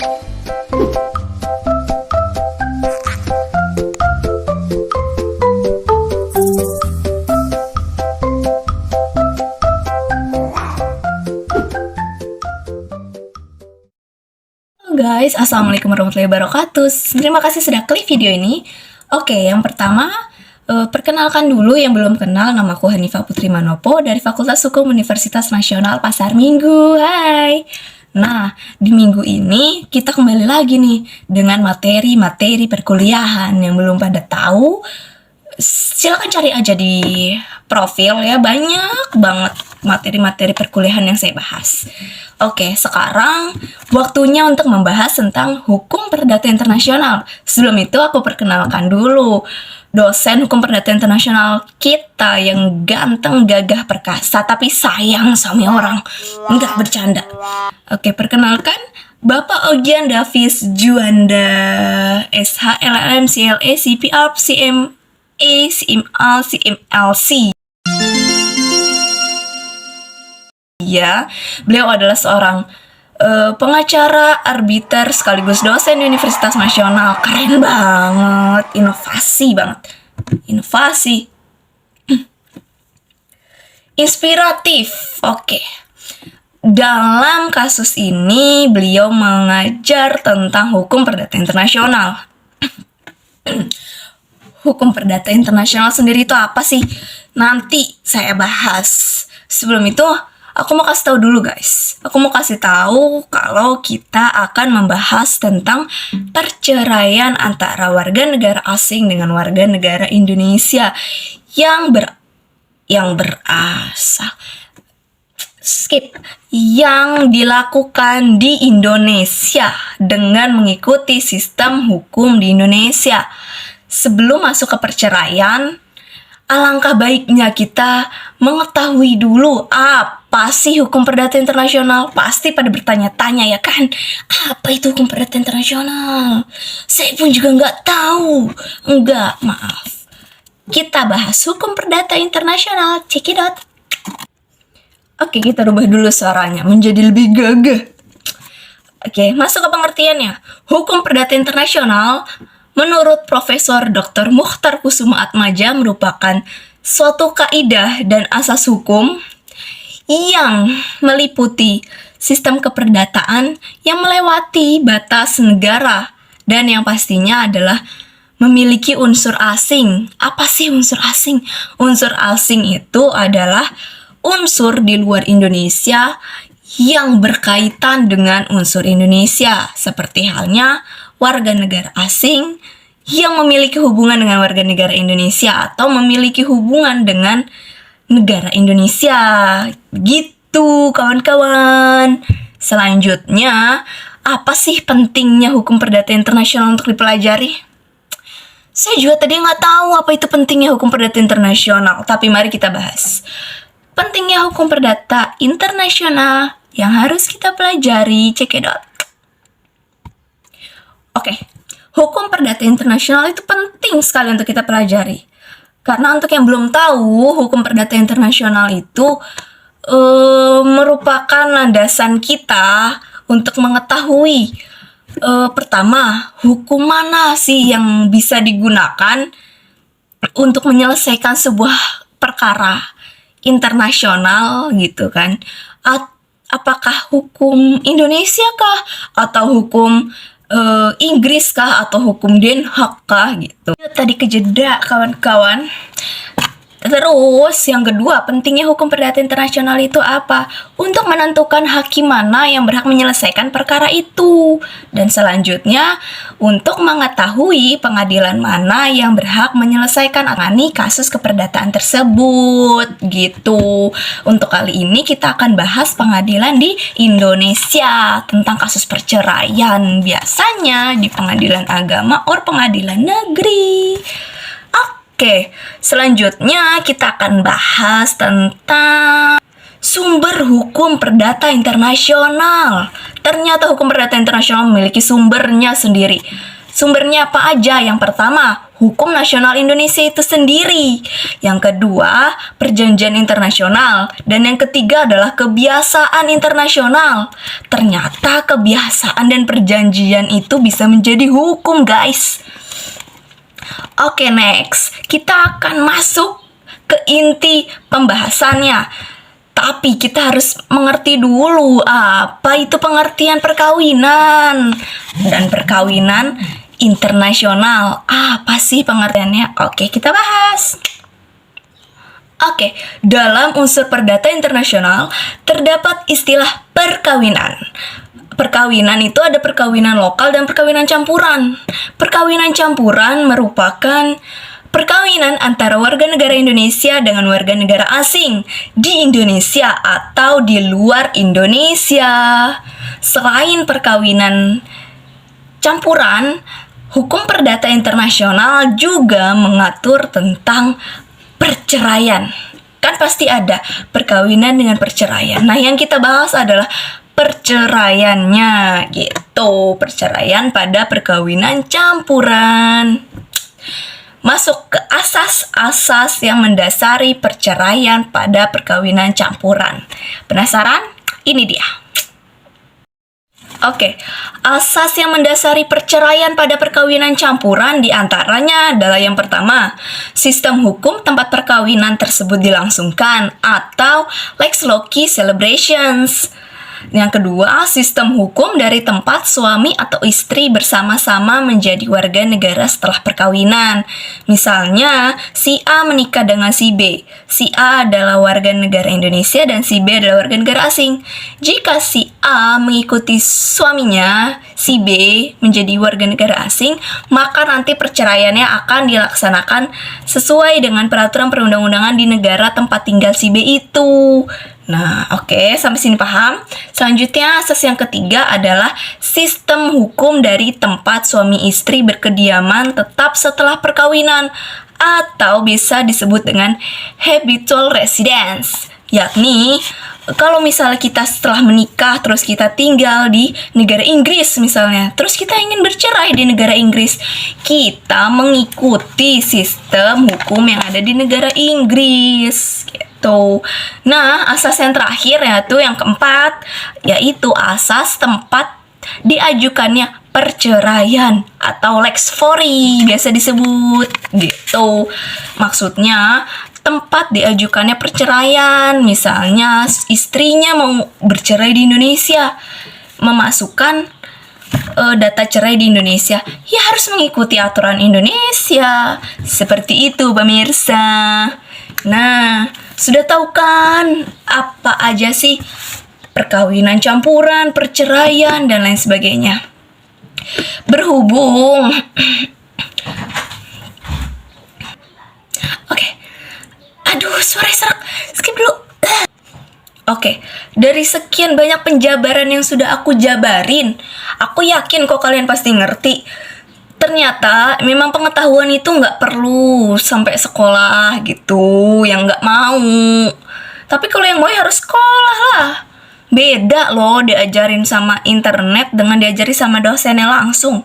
Guys, assalamualaikum warahmatullahi wabarakatuh. Terima kasih sudah klik video ini. Oke, yang pertama, perkenalkan dulu yang belum kenal, namaku Hanifah Putri Manopo dari Fakultas Hukum Universitas Nasional Pasar Minggu. Hai. Nah, di minggu ini kita kembali lagi nih dengan materi-materi perkuliahan yang belum pada tahu. Silakan cari aja di profil ya, banyak banget materi-materi perkuliahan yang saya bahas. Oke, sekarang waktunya untuk membahas tentang hukum perdata internasional. Sebelum itu aku perkenalkan dulu dosen hukum perdata internasional kita yang ganteng, gagah, perkasa, tapi sayang sama orang. Enggak bercanda. Oke, perkenalkan Bapak Ogian Davis Juanda, SH, LLM, CLE, CPR, CMA, CML, CMLC. Ya, beliau adalah seorang pengacara, arbiter, sekaligus dosen di Universitas Nasional. Keren banget, inovasi banget. Inovasi. Inspiratif. Oke. Dalam kasus ini, beliau mengajar tentang hukum perdata internasional. Hukum perdata internasional sendiri itu apa sih? Nanti saya bahas. Sebelum itu, aku mau kasih tahu dulu guys. Aku mau kasih tahu kalau kita akan membahas tentang perceraian antara warga negara asing dengan warga negara Indonesia yang dilakukan di Indonesia dengan mengikuti sistem hukum di Indonesia. Sebelum masuk ke perceraian, alangkah baiknya kita mengetahui dulu apa sih hukum perdata internasional. Pasti pada bertanya-tanya ya kan, apa itu hukum perdata internasional? Saya pun juga nggak tahu. Enggak, maaf. Kita bahas hukum perdata internasional. Cekidot. Oke, kita rubah dulu suaranya menjadi lebih gagah. Oke, masuk ke pengertiannya. Hukum perdata internasional menurut Profesor Dr. Mukhtar Kusumaatmadja merupakan suatu kaidah dan asas hukum yang meliputi sistem keperdataan yang melewati batas negara dan yang pastinya adalah memiliki unsur asing. Apa sih unsur asing? Unsur asing itu adalah unsur di luar Indonesia yang berkaitan dengan unsur Indonesia, seperti halnya warga negara asing yang memiliki hubungan dengan warga negara Indonesia atau memiliki hubungan dengan negara Indonesia. Gitu, kawan-kawan. Selanjutnya, apa sih pentingnya hukum perdata internasional untuk dipelajari? Saya juga tadi nggak tahu apa itu pentingnya hukum perdata internasional, tapi mari kita bahas. Pentingnya hukum perdata internasional yang harus kita pelajari, cekidot. Oke, hukum perdata internasional itu penting sekali untuk kita pelajari. Karena untuk yang belum tahu, hukum perdata internasional itu merupakan landasan kita untuk mengetahui pertama, hukum mana sih yang bisa digunakan untuk menyelesaikan sebuah perkara internasional gitu kan. Apakah hukum Indonesia kah atau hukum Inggris kah atau hukum Den Haag kah gitu. Tadi kejeda kawan-kawan. Terus yang kedua, pentingnya hukum perdata internasional itu apa? Untuk menentukan hakim mana yang berhak menyelesaikan perkara itu. Dan selanjutnya, untuk mengetahui pengadilan mana yang berhak menyelesaikan kasus keperdataan tersebut. Gitu. Untuk kali ini kita akan bahas pengadilan di Indonesia tentang kasus perceraian. Biasanya di pengadilan agama atau pengadilan negeri. Oke, selanjutnya kita akan bahas tentang sumber hukum perdata internasional. Ternyata hukum perdata internasional memiliki sumbernya sendiri. Sumbernya apa aja? Yang pertama, hukum nasional Indonesia itu sendiri. Yang kedua, perjanjian internasional. Dan yang ketiga adalah kebiasaan internasional. Ternyata Apakah kebiasaan dan perjanjian itu bisa menjadi hukum, guys? Oke, next. Kita akan masuk ke inti pembahasannya. Tapi kita harus mengerti dulu apa itu pengertian perkawinan dan perkawinan internasional. Apa sih pengertiannya? Oke, kita bahas. Oke, dalam unsur perdata internasional terdapat istilah perkawinan. Perkawinan itu ada perkawinan lokal dan perkawinan campuran. Perkawinan campuran merupakan perkawinan antara warga negara Indonesia dengan warga negara asing di Indonesia atau di luar Indonesia. Selain perkawinan campuran, hukum perdata internasional juga mengatur tentang perceraian. Kan pasti ada perkawinan dengan perceraian. Nah, yang kita bahas adalah perceraiannya gitu. Perceraian pada perkawinan campuran. Masuk ke asas-asas yang mendasari perceraian pada perkawinan campuran. Penasaran? Ini dia. Oke, asas yang mendasari perceraian pada perkawinan campuran diantaranya adalah yang pertama, sistem hukum tempat perkawinan tersebut dilangsungkan atau lex loci celebrations. Yang kedua, sistem hukum dari tempat suami atau istri bersama-sama menjadi warga negara setelah perkawinan. Misalnya, si A menikah dengan si B. Si A adalah warga negara Indonesia dan si B adalah warga negara asing. Jika si A mengikuti suaminya, si B menjadi warga negara asing, maka nanti perceraiannya akan dilaksanakan sesuai dengan peraturan perundang-undangan di negara tempat tinggal si B itu. Nah, oke, sampai sini paham? Selanjutnya, asas yang ketiga adalah sistem hukum dari tempat suami istri berkediaman tetap setelah perkawinan atau bisa disebut dengan habitual residence. Yakni, kalau misalnya kita setelah menikah terus kita tinggal di negara Inggris misalnya, terus kita ingin bercerai di negara Inggris, kita mengikuti sistem hukum yang ada di negara Inggris gitu. Nah, asas yang terakhir yaitu yang keempat, yaitu asas tempat diajukannya perceraian atau lex fori biasa disebut gitu. Maksudnya tempat diajukannya perceraian, misalnya istrinya mau bercerai di Indonesia, memasukkan data cerai di Indonesia, ya harus mengikuti aturan Indonesia. Seperti itu, pemirsa. Nah, sudah tahu kan apa aja sih perkawinan campuran, perceraian, dan lain sebagainya. Berhubung Oke. Aduh, suara serak. Skip dulu. Oke, dari sekian banyak penjabaran yang sudah aku jabarin, aku yakin kok kalian pasti ngerti. Ternyata memang pengetahuan itu nggak perlu sampai sekolah gitu, yang nggak mau. Tapi kalau yang mau ya harus sekolah lah. Beda loh diajarin sama internet dengan diajari sama dosennya langsung.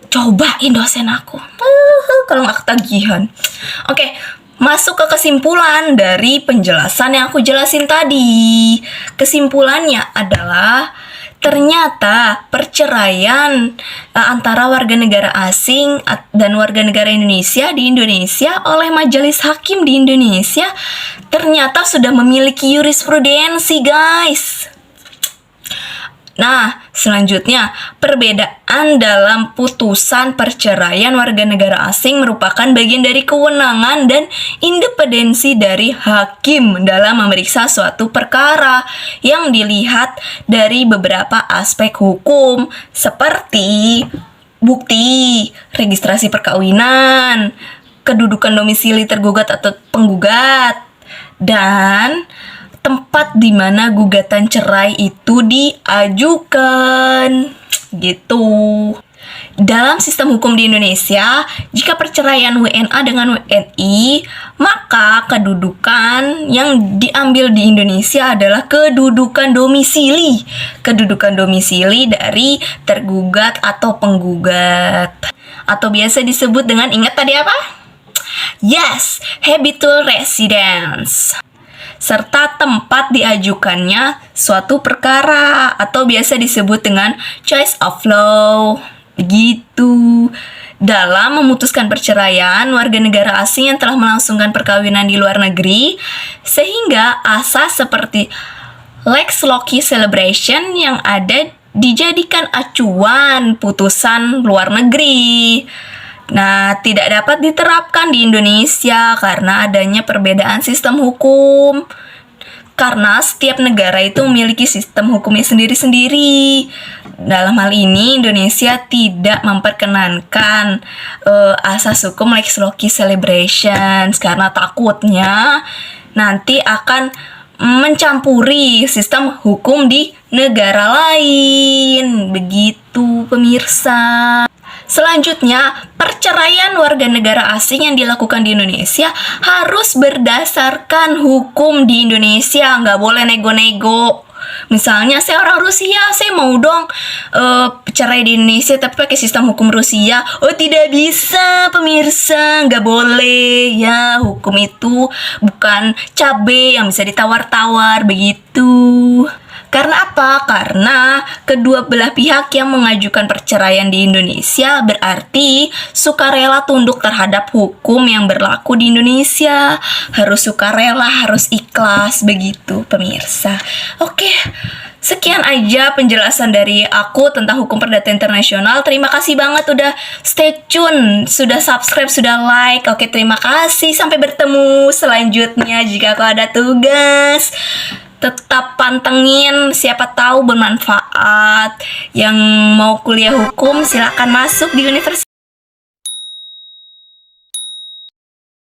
Cobain dosen aku. Kalau nggak ketagihan. Oke, masuk ke kesimpulan dari penjelasan yang aku jelasin tadi. Kesimpulannya adalah ternyata perceraian antara warga negara asing dan warga negara Indonesia di Indonesia oleh majelis hakim di Indonesia ternyata sudah memiliki jurisprudensi, guys. Nah, selanjutnya, perbedaan dalam putusan perceraian warga negara asing merupakan bagian dari kewenangan dan independensi dari hakim dalam memeriksa suatu perkara yang dilihat dari beberapa aspek hukum, seperti bukti, registrasi perkawinan, kedudukan domisili tergugat atau penggugat, dan tempat di mana gugatan cerai itu diajukan gitu. Dalam sistem hukum di Indonesia, jika perceraian WNA dengan WNI, maka kedudukan yang diambil di Indonesia adalah kedudukan domisili. Kedudukan domisili dari tergugat atau penggugat. Atau biasa disebut dengan, ingat tadi apa? Yes, habitual residence. serta tempat diajukannya suatu perkara atau biasa disebut dengan choice of law. Begitu. Dalam memutuskan perceraian warga negara asing yang telah melangsungkan perkawinan di luar negeri, sehingga asas seperti Lex Loci Celebration yang ada dijadikan acuan putusan luar negeri. Nah, tidak dapat diterapkan di Indonesia karena adanya perbedaan sistem hukum. Karena setiap negara itu memiliki sistem hukumnya sendiri-sendiri. Dalam hal ini, Indonesia tidak memperkenankan asas hukum Lex Loci Celebration karena takutnya nanti akan mencampuri sistem hukum di negara lain. Begitu, pemirsa. Selanjutnya, perceraian warga negara asing yang dilakukan di Indonesia harus berdasarkan hukum di Indonesia, nggak boleh nego-nego. Misalnya, saya orang Rusia, saya mau dong cerai di Indonesia tapi pakai sistem hukum Rusia. Oh, tidak bisa, pemirsa, nggak boleh ya. Hukum itu bukan cabai yang bisa ditawar-tawar, begitu. Karena apa? Karena kedua belah pihak yang mengajukan perceraian di Indonesia berarti sukarela tunduk terhadap hukum yang berlaku di Indonesia. Harus sukarela, harus ikhlas, begitu pemirsa. Oke, sekian aja penjelasan dari aku tentang hukum perdata internasional. Terima kasih banget udah stay tune, sudah subscribe, sudah like. Oke, terima kasih. Sampai bertemu selanjutnya jika aku ada tugas. Tetap pantengin, siapa tahu bermanfaat. Yang mau kuliah hukum silakan masuk di universitas